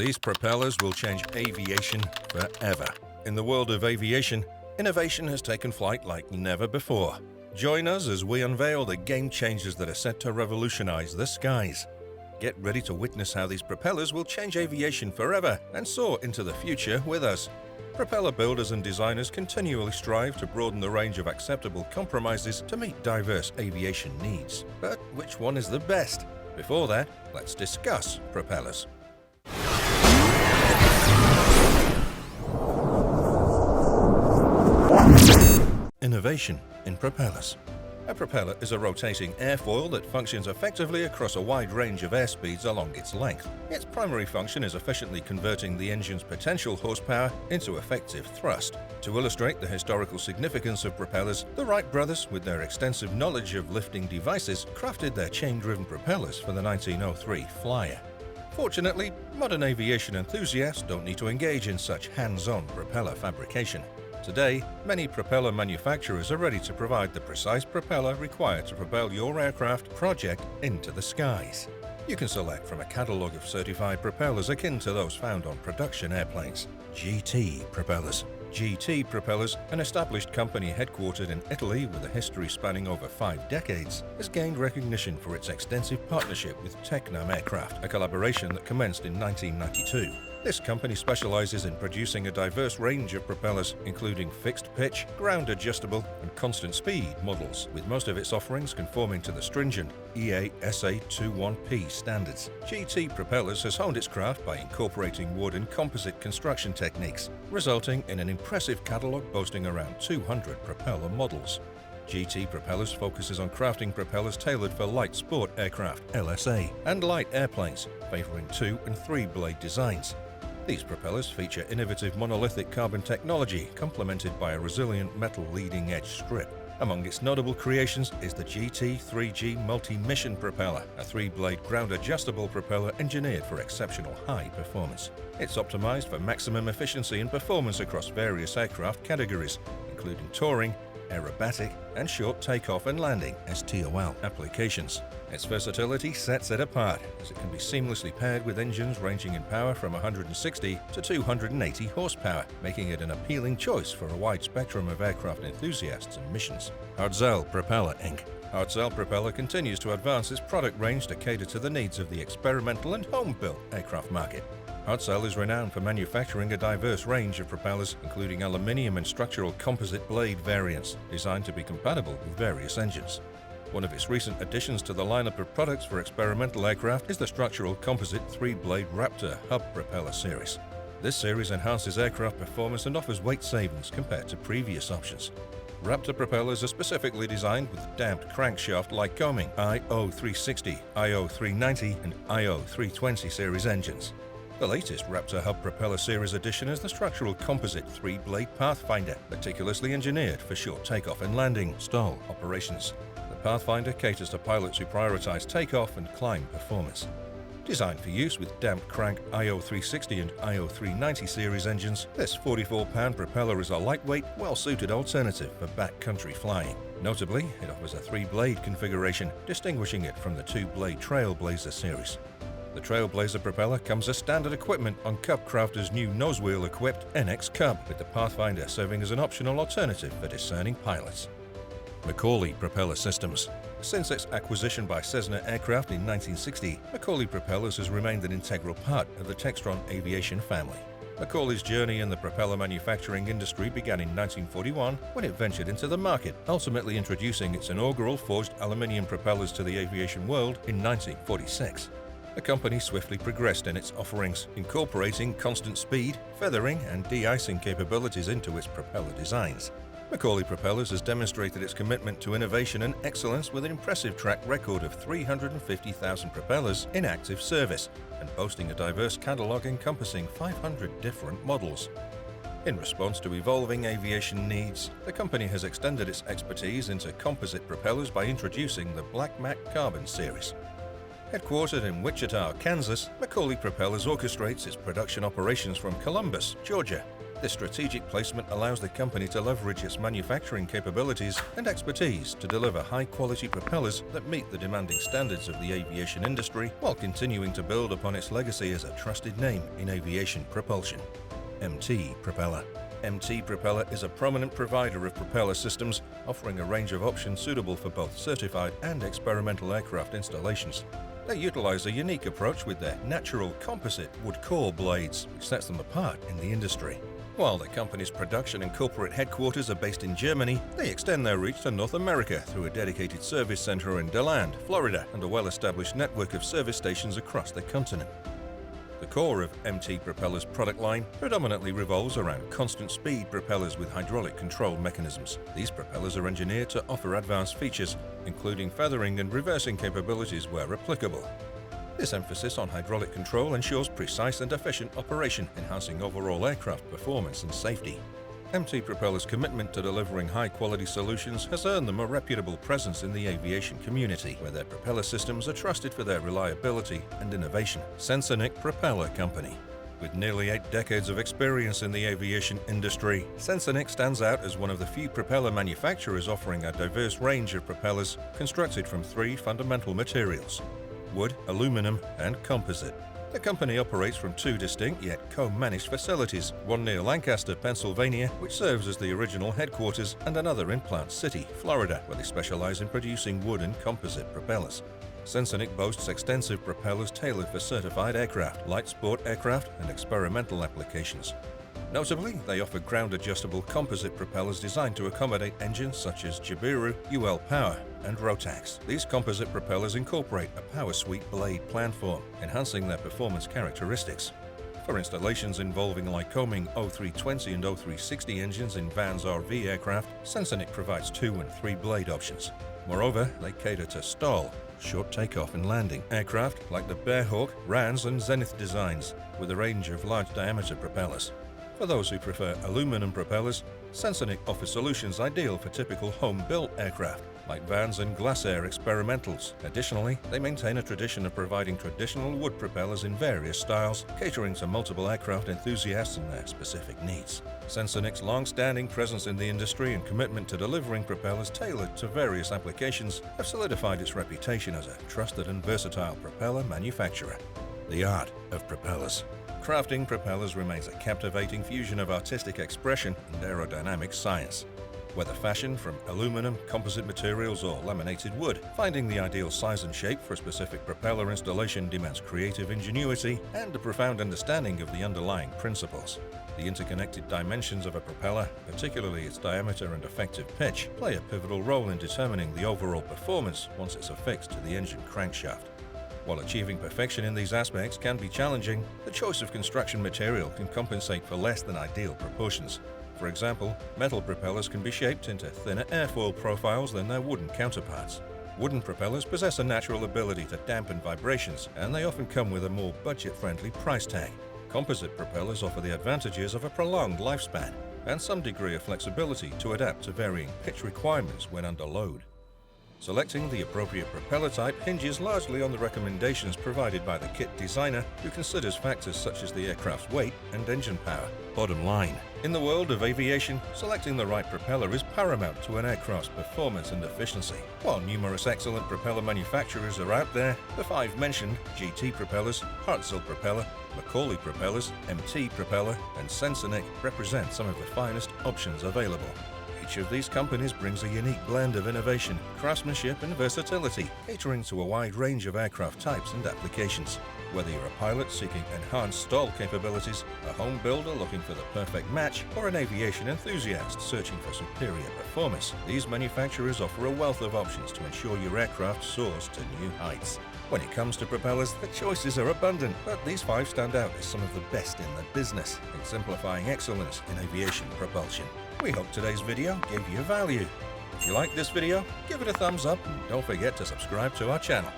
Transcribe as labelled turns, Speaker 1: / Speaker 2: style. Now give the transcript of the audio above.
Speaker 1: These propellers will change aviation forever. In the world of aviation, innovation has taken flight like never before. Join us as we unveil the game changers that are set to revolutionize the skies. Get ready to witness how these propellers will change aviation forever and soar into the future with us. Propeller builders and designers continually strive to broaden the range of acceptable compromises to meet diverse aviation needs. But which one is the best? Before that, let's discuss propellers. Innovation in propellers. A propeller is a rotating airfoil that functions effectively across a wide range of airspeeds along its length. Its primary function is efficiently converting the engine's potential horsepower into effective thrust. To illustrate the historical significance of propellers, the Wright brothers, with their extensive knowledge of lifting devices, crafted their chain-driven propellers for the 1903 Flyer. Fortunately, modern aviation enthusiasts don't need to engage in such hands-on propeller fabrication. Today, many propeller manufacturers are ready to provide the precise propeller required to propel your aircraft project into the skies. You can select from a catalogue of certified propellers akin to those found on production airplanes. GT propellers. GT Propellers, an established company headquartered in Italy with a history spanning over 5 decades, has gained recognition for its extensive partnership with Tecnam Aircraft, a collaboration that commenced in 1992. This company specializes in producing a diverse range of propellers, including fixed pitch, ground adjustable, and constant speed models, with most of its offerings conforming to the stringent EASA 21P standards. GT Propellers has honed its craft by incorporating wood and composite construction techniques, resulting in an impressive catalog boasting around 200 propeller models. GT Propellers focuses on crafting propellers tailored for light sport aircraft, LSA, and light airplanes, favoring 2- and 3-blade designs. These propellers feature innovative monolithic carbon technology complemented by a resilient metal leading-edge strip. Among its notable creations is the GT3G Multi-Mission Propeller, a 3-blade ground-adjustable propeller engineered for exceptional high performance. It's optimized for maximum efficiency and performance across various aircraft categories, including touring, aerobatic, and short takeoff and landing (STOL) applications. Its versatility sets it apart, as it can be seamlessly paired with engines ranging in power from 160 to 280 horsepower, making it an appealing choice for a wide spectrum of aircraft enthusiasts and missions. Hartzell Propeller Inc. Hartzell Propeller continues to advance its product range to cater to the needs of the experimental and home-built aircraft market. Hartzell is renowned for manufacturing a diverse range of propellers, including aluminium and structural composite blade variants, designed to be compatible with various engines. One of its recent additions to the lineup of products for experimental aircraft is the structural composite 3-blade Raptor hub propeller series. This series enhances aircraft performance and offers weight savings compared to previous options. Raptor propellers are specifically designed with damped crankshaft-like coaming IO360, IO390, and IO320 series engines. The latest Raptor Hub Propeller Series addition is the structural composite 3-blade Pathfinder, meticulously engineered for short takeoff and landing (STOL) operations. The Pathfinder caters to pilots who prioritize takeoff and climb performance. Designed for use with damped crank IO360 and IO390 series engines, this 44-pound propeller is a lightweight, well-suited alternative for backcountry flying. Notably, it offers a 3-blade configuration, distinguishing it from the 2-blade Trailblazer series. The Trailblazer propeller comes as standard equipment on Cub Crafter's new nosewheel-equipped NX Cub, with the Pathfinder serving as an optional alternative for discerning pilots. Macaulay Propeller Systems. Since its acquisition by Cessna Aircraft in 1960, Macaulay Propellers has remained an integral part of the Textron Aviation family. Macaulay's journey in the propeller manufacturing industry began in 1941 when it ventured into the market, ultimately introducing its inaugural forged aluminium propellers to the aviation world in 1946. The company swiftly progressed in its offerings, incorporating constant speed, feathering, and de-icing capabilities into its propeller designs. Macaulay Propellers has demonstrated its commitment to innovation and excellence with an impressive track record of 350,000 propellers in active service and boasting a diverse catalog encompassing 500 different models. In response to evolving aviation needs, the company has extended its expertise into composite propellers by introducing the Black Mac Carbon series. Headquartered in Wichita, Kansas, Macaulay Propellers orchestrates its production operations from Columbus, Georgia. This strategic placement allows the company to leverage its manufacturing capabilities and expertise to deliver high-quality propellers that meet the demanding standards of the aviation industry while continuing to build upon its legacy as a trusted name in aviation propulsion. MT Propeller. MT Propeller is a prominent provider of propeller systems, offering a range of options suitable for both certified and experimental aircraft installations. They utilize a unique approach with their natural composite wood core blades, which sets them apart in the industry. While the company's production and corporate headquarters are based in Germany, they extend their reach to North America through a dedicated service center in DeLand, Florida, and a well-established network of service stations across the continent. The core of MT Propeller's product line predominantly revolves around constant speed propellers with hydraulic control mechanisms. These propellers are engineered to offer advanced features, including feathering and reversing capabilities where applicable. This emphasis on hydraulic control ensures precise and efficient operation, enhancing overall aircraft performance and safety. MT Propeller's commitment to delivering high-quality solutions has earned them a reputable presence in the aviation community, where their propeller systems are trusted for their reliability and innovation. Sensonic Propeller Company. With nearly 8 decades of experience in the aviation industry, Sensonic stands out as one of the few propeller manufacturers offering a diverse range of propellers constructed from 3 fundamental materials: wood, aluminum, and composite. The company operates from 2 distinct yet co-managed facilities, one near Lancaster, Pennsylvania, which serves as the original headquarters, and another in Plant City, Florida, where they specialize in producing wood and composite propellers. Sensonic boasts extensive propellers tailored for certified aircraft, light sport aircraft, and experimental applications. Notably, they offer ground-adjustable composite propellers designed to accommodate engines such as Jabiru, UL Power, and Rotax. These composite propellers incorporate a power suite blade planform, enhancing their performance characteristics. For installations involving Lycoming 0320 and 0360 engines in Vans RV aircraft, Sensonic provides 2 and 3 blade options. Moreover, they cater to STOL, short takeoff and landing, aircraft like the Bearhawk, Rans, and Zenith designs, with a range of large diameter propellers. For those who prefer aluminum propellers, Sensonic offers solutions ideal for typical home-built aircraft, like Vans and Glassair experimentals. Additionally, they maintain a tradition of providing traditional wood propellers in various styles, catering to multiple aircraft enthusiasts and their specific needs. Sensonic's long-standing presence in the industry and commitment to delivering propellers tailored to various applications have solidified its reputation as a trusted and versatile propeller manufacturer. The art of propellers. Crafting propellers remains a captivating fusion of artistic expression and aerodynamic science. Whether fashioned from aluminum, composite materials, or laminated wood, finding the ideal size and shape for a specific propeller installation demands creative ingenuity and a profound understanding of the underlying principles. The interconnected dimensions of a propeller, particularly its diameter and effective pitch, play a pivotal role in determining the overall performance once it's affixed to the engine crankshaft. While achieving perfection in these aspects can be challenging, the choice of construction material can compensate for less than ideal proportions. For example, metal propellers can be shaped into thinner airfoil profiles than their wooden counterparts. Wooden propellers possess a natural ability to dampen vibrations, and they often come with a more budget-friendly price tag. Composite propellers offer the advantages of a prolonged lifespan and some degree of flexibility to adapt to varying pitch requirements when under load. Selecting the appropriate propeller type hinges largely on the recommendations provided by the kit designer, who considers factors such as the aircraft's weight and engine power. Bottom line, in the world of aviation, selecting the right propeller is paramount to an aircraft's performance and efficiency. While numerous excellent propeller manufacturers are out there, the 5 mentioned, GT Propellers, Hartzell Propeller, Macaulay Propellers, MT Propeller, and Sensonic, represent some of the finest options available. Each of these companies brings a unique blend of innovation, craftsmanship, and versatility, catering to a wide range of aircraft types and applications. Whether you're a pilot seeking enhanced STOL capabilities, a home builder looking for the perfect match, or an aviation enthusiast searching for superior performance, these manufacturers offer a wealth of options to ensure your aircraft soars to new heights. When it comes to propellers, the choices are abundant, but these 5 stand out as some of the best in the business, exemplifying excellence in aviation propulsion. We hope today's video gave you value. If you liked this video, give it a thumbs up and don't forget to subscribe to our channel.